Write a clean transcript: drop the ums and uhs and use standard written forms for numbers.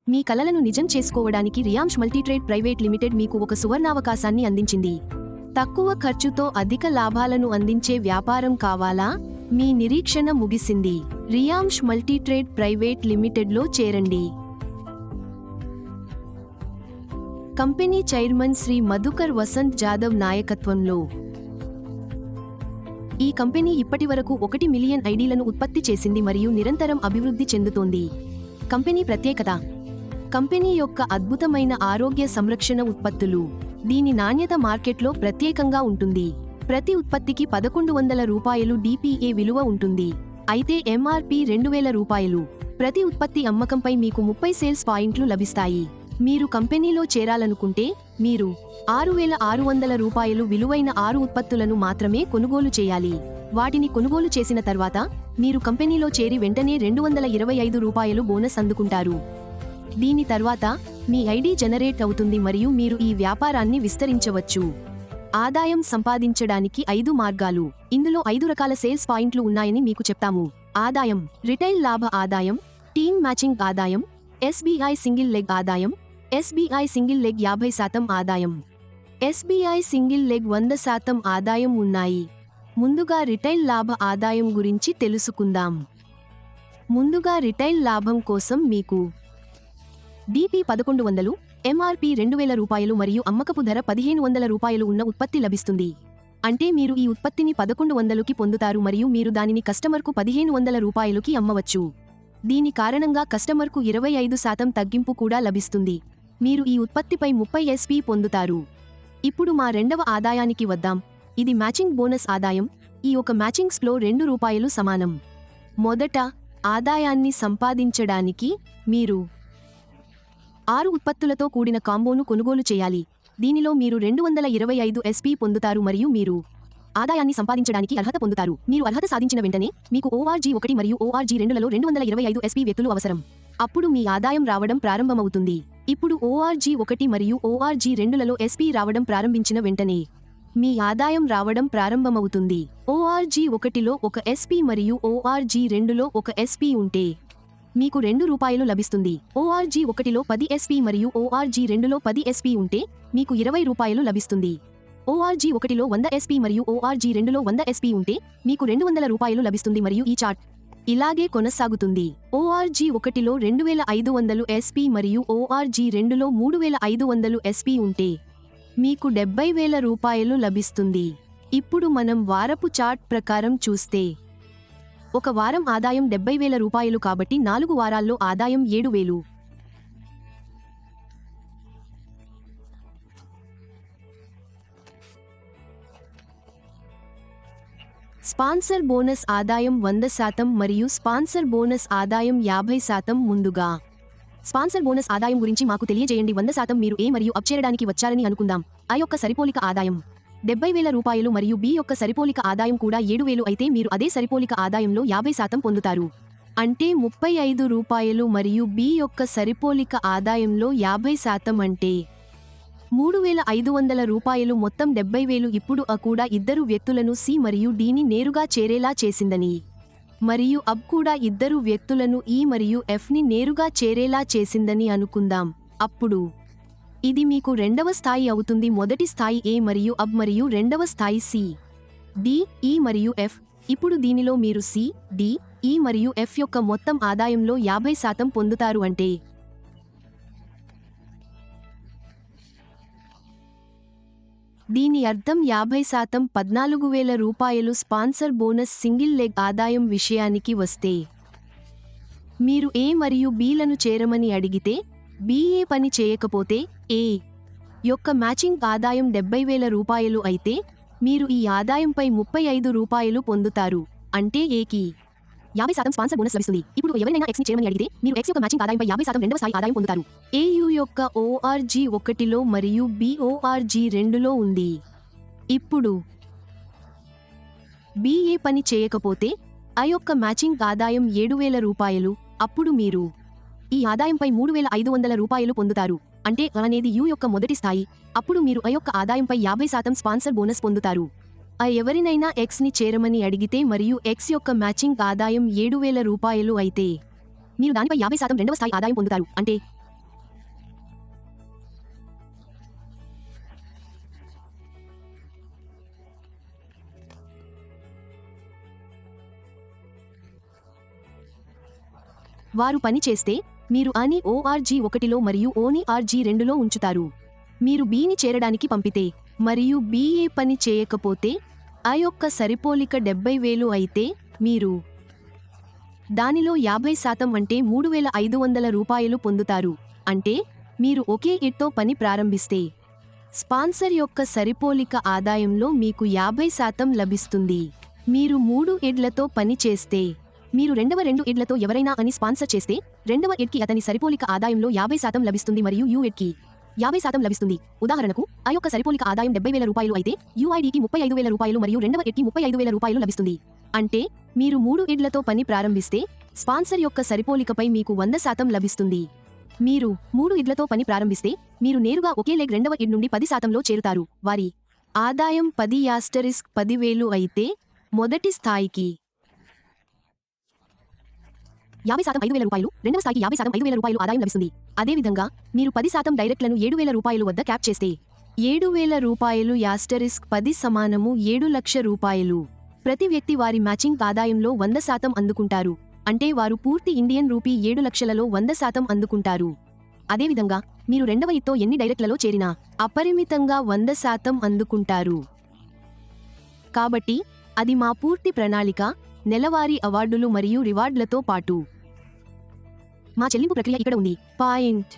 మీ కలలను నిజం చేసుకోవడానికి రియాంష్ మల్టీట్రేడ్ ప్రైవేట్ లిమిటెడ్ మీకు ఒక సువర్ణావకాశాన్ని అందించింది. తక్కువ ఖర్చుతో అధిక లాభాలను అందించే వ్యాపారం కావాలా? మీ నిరీక్షణ ముగిసింది. రియాంష్ మల్టీట్రేడ్ ప్రైవేట్ లిమిటెడ్లో చేరండి. కంపెనీ చైర్మన్ శ్రీ మధుకర్ వసంత్ జాదవ్ నాయకత్వంలో ఈ కంపెనీ ఇప్పటివరకు 1 మిలియన్ ఐడీలను ఉత్పత్తి చేసింది మరియు నిరంతరం అభివృద్ధి చెందుతోంది. కంపెనీ ప్రత్యేకత: కంపెనీ యొక్క అద్భుతమైన ఆరోగ్య సంరక్షణ ఉత్పత్తులు. దీని నాణ్యత మార్కెట్లో ప్రత్యేకంగా ఉంటుంది. ప్రతి ఉత్పత్తికి 1100 రూపాయలు DPA విలువ ఉంటుంది. అయితే MRP 2000 రూపాయలు. ప్రతి ఉత్పత్తి అమ్మకంపై మీకు 30 సేల్స్ పాయింట్లు లభిస్తాయి. మీరు కంపెనీలో చేరాలనుకుంటే మీరు 6600 రూపాయలు విలువైన 6 ఉత్పత్తులను మాత్రమే కొనుగోలు చేయాలి. వాటిని కొనుగోలు చేసిన తర్వాత మీరు కంపెనీలో చేరి వెంటనే 225 రూపాయలు బోనస్ అందుకుంటారు. దీని తర్వాత మీ ఐడి జనరేట్ అవుతుంది మరియు మీరు ఈ వ్యాపారాన్ని విస్తరించవచ్చు. ఆదాయం సంపాదించడానికి 5 మార్గాలు. ఇందులో 5 రకాల సేల్స్ పాయింట్లు ఉన్నాయని మీకు చెప్తాము. ఆదాయం: రిటైల్ లాభ ఆదాయం, టీమ్ మ్యాచింగ్ ఆదాయం, SBI సింగిల్ లెగ్ ఆదాయం, SBI సింగిల్ లెగ్ 50% ఆదాయం, SBI సింగిల్ లెగ్ 100% ఆదాయం ఉన్నాయి. ముందుగా రిటైల్ లాభ ఆదాయం గురించి తెలుసుకుందాం. ముందుగా రిటైల్ లాభం కోసం మీకు DP 1100, MRP 2000 రూపాయలు మరియు అమ్మకపు ధర 1500 రూపాయలు ఉన్న ఉత్పత్తి లభిస్తుంది. అంటే మీరు ఈ ఉత్పత్తిని 1100కి పొందుతారు మరియు మీరు దానిని కస్టమర్కు 1500 రూపాయలుకి అమ్మవచ్చు. దీని కారణంగా కస్టమర్కు 25% తగ్గింపు కూడా లభిస్తుంది. మీరు ఈ ఉత్పత్తిపై 30 SP పొందుతారు. ఇప్పుడు మా రెండవ ఆదాయానికి వద్దాం. ఇది మ్యాచింగ్ బోనస్ ఆదాయం. ఈ ఒక మ్యాచింగ్ స్లో 2 రూపాయలు సమానం. మొదట ఆదాయాన్ని సంపాదించడానికి మీరు 6 ఉత్పత్తులతో కూడిన కాంబోను కొనుగోలు చేయాలి. దీనిలో మీరు 225 SP పొందుతారు మరియు మీరు ఆదాయాన్ని సంపాదించడానికి అర్హత పొందుతారు. మీరు అర్హత సాధించిన వెంటనే మీకు ORG 1 మరియు ORG 2లలో 225 SP వ్యక్తులు అవసరం. అప్పుడు మీ ఆదాయం రావడం ప్రారంభమవుతుంది. ఇప్పుడు ORG 1 మరియు ORG 2లలో SP రావడం ప్రారంభించిన వెంటనే మీ ఆదాయం రావడం ప్రారంభమవుతుంది. ORG 1లో 1 SP మరియు ORG 2లో 1 SP ఉంటే మీకు 2 రూపాయలు లభిస్తుంది. ORG 1లో 10 SP మరియు ORG 2లో 10 SP ఉంటే మీకు 20 రూపాయలు లభిస్తుంది. ORG 1లో 100 SP మరియు ORG 2లో 100 SP ఉంటే మీకు 200 రూపాయలు లభిస్తుంది మరియు ఈ చార్ట్ ఇలాగే కొనసాగుతుంది. ORG 1లో 2500 SP మరియు ORG 2లో 3500 SP ఉంటే మీకు 70,000 రూపాయలు లభిస్తుంది. ఇప్పుడు మనం వారపు చార్ట్ ప్రకారం చూస్తే ఒక వారం ఆదాయం 70,000 రూపాయలు కాబట్టి 4 వారాల్లో ఆదాయం 7,000. స్పాన్సర్ బోనస్ ఆదాయం 100% మరియు స్పాన్సర్ బోనస్ ఆదాయం 50%. ముందుగా స్పాన్సర్ బోనస్ ఆదాయం గురించి మాకు తెలియజేయండి. 100% మీరు A మరియు అప్ చేరడానికి వచ్చారని అనుకుందాం. A యొక్క సరిపోలిక ఆదాయం 70,000 రూపాయలు మరియు B యొక్క సరిపోలిక ఆదాయం కూడా 7,000 అయితే మీరు అదే సరిపోలిక ఆదాయంలో 50% పొందుతారు. అంటే 35 రూపాయలు మరియు B యొక్క సరిపోలిక ఆదాయంలో 50% అంటే 3,500 రూపాయలు. మొత్తం 70,000. ఇప్పుడు A కూడా ఇద్దరు వ్యక్తులను C మరియు Dని నేరుగా చేరేలా చేసిందని మరియు అబ్ కూడా ఇద్దరు వ్యక్తులను E మరియు Fని నేరుగా చేరేలా చేసిందని అనుకుందాం. అప్పుడు ఇది మీకు రెండవ స్థాయి అవుతుంది. మొదటి స్థాయి A మరియు అబ్ మరియు రెండవ స్థాయి C, D, E మరియు F. ఇప్పుడు దీనిలో మీరు C, D, E మరియు F యొక్క మొత్తం ఆదాయంలో 50% పొందుతారు. అంటే దీని అర్థం 50% 14,000 రూపాయలు. స్పాన్సర్ బోనస్ సింగిల్ లెగ్ ఆదాయం విషయానికి వస్తే మీరు A మరియు Bలను చేరమని అడిగితే B ఏ పని చేయకపోతే A యొక్క మ్యాచింగ్ ఆదాయం 70,000 రూపాయలు అయితే మీరు ఈ ఆదాయంపై 35 రూపాయలు పొందుతారు. అంటే Aకి 50% స్పాన్సర్ బోనస్ లభిస్తుంది. ఇప్పుడు ఎవరైనా Xని చేరమని అడిగితే మీరు X యొక్క మ్యాచింగ్ ఆదాయంపై 50% రెండవ స్థాయి ఆదాయం పొందుతారు. AU యొక్క ORG 1లో మరియు B ORG 2లో ఉంది. ఇప్పుడు B ఏ పని చేయకపోతే A యొక్క మ్యాచింగ్ ఆదాయం 7,000 రూపాయలు. అప్పుడు మీరు ఈ ఆదాయంపై 3,500 రూపాయలు పొందుతారు. అంటే A అనేది U యొక్క మొదటి స్థాయి. అప్పుడు మీరు A యొక్క ఆదాయంపై 50% స్పాన్సర్ బోనస్ పొందుతారు. A ఎవరినైనా Xని చేరమని అడిగితే మరియు X యొక్క మ్యాచింగ్ ఆదాయం 7,000 రూపాయలు అయితే మీరు దానిపై 50% రెండవ స్థాయి ఆదాయం పొందుతారు. అంటే వారు పని చేస్తే మీరు అని ఓఆర్జీ 1లో మరియు ఓని ఆర్జీ 2లో ఉంచుతారు. మీరు బిని చేరడానికి పంపితే మరియు బిఏ పని చేయకపోతే ఆ యొక్క సరిపోలిక 70,000 అయితే మీరు దానిలో 50% అంటే 3,500 రూపాయలు పొందుతారు. అంటే మీరు ఒకే ఎడ్తో పని ప్రారంభిస్తే స్పాన్సర్ యొక్క సరిపోలిక ఆదాయంలో మీకు 50% లభిస్తుంది. మీరు 3 ఎడ్లతో పని చేస్తే మీరు రెండవ 2 ఎడ్లతో ఎవరైనా అని స్పాన్సర్ చేస్తే రెండవ ఎడ్కి అతని సరిపోలిక ఆదాయంలో 50% లభిస్తుంది మరియు యు ఎడ్కి 50% లభిస్తుంది. ఉదాహరణకు ఆ యొక్క సరిపోలిక ఆదాయం 70,000 రూపాయలు అయితే యుఐడికి 35,000 రూపాయలు మరియు రెండవ ఎడ్కి 35,000 రూపాయలు లభిస్తుంది. అంటే మీరు 3 ఎడ్లతో పని ప్రారంభిస్తే స్పాన్సర్ యొక్క సరిపోలికపై మీకు 100% లభిస్తుంది. మీరు 3 ఎడ్లతో పని ప్రారంభిస్తే మీరు నేరుగా ఒకే లెగ్ రెండవ ఎడ్ నుండి 10%లో చేరుతారు. వారి ఆదాయం 10,000 అయితే మొదటి స్థాయికి 50% 5,000 రూపాయలు, రెండవ స్థాయికి 50% 5,000 రూపాయలు ఆదాయం లభిస్తుంది. అదేవిధంగా మీరు 10% డైరెక్ట్లను 7,000 రూపాయలు వద్ద క్యాప్ చేస్తే 7,000 రూపాయలు *10 సమానము 7,00,000 రూపాయలు. ప్రతి వ్యక్తి వారి మ్యాచింగ్ ఆదాయంలో 100% అందుకుంటారు. అంటే వారు పూర్తి ఇండియన్ రూపీ 7,00,000లో 100% అందుకుంటారు. అదేవిధంగా మీరు రెండవ ఇత్తో ఎన్ని డైరెక్ట్లలో చేరినా అపరిమితంగా 100% అందుకుంటారు. కాబట్టి అది మా పూర్తి ప్రణాళిక, నెలవారీ అవార్డులు మరియు రివార్డులతో పాటు మా చెల్లింపు ప్రక్రియ ఇక్కడ ఉంది. పాయింట్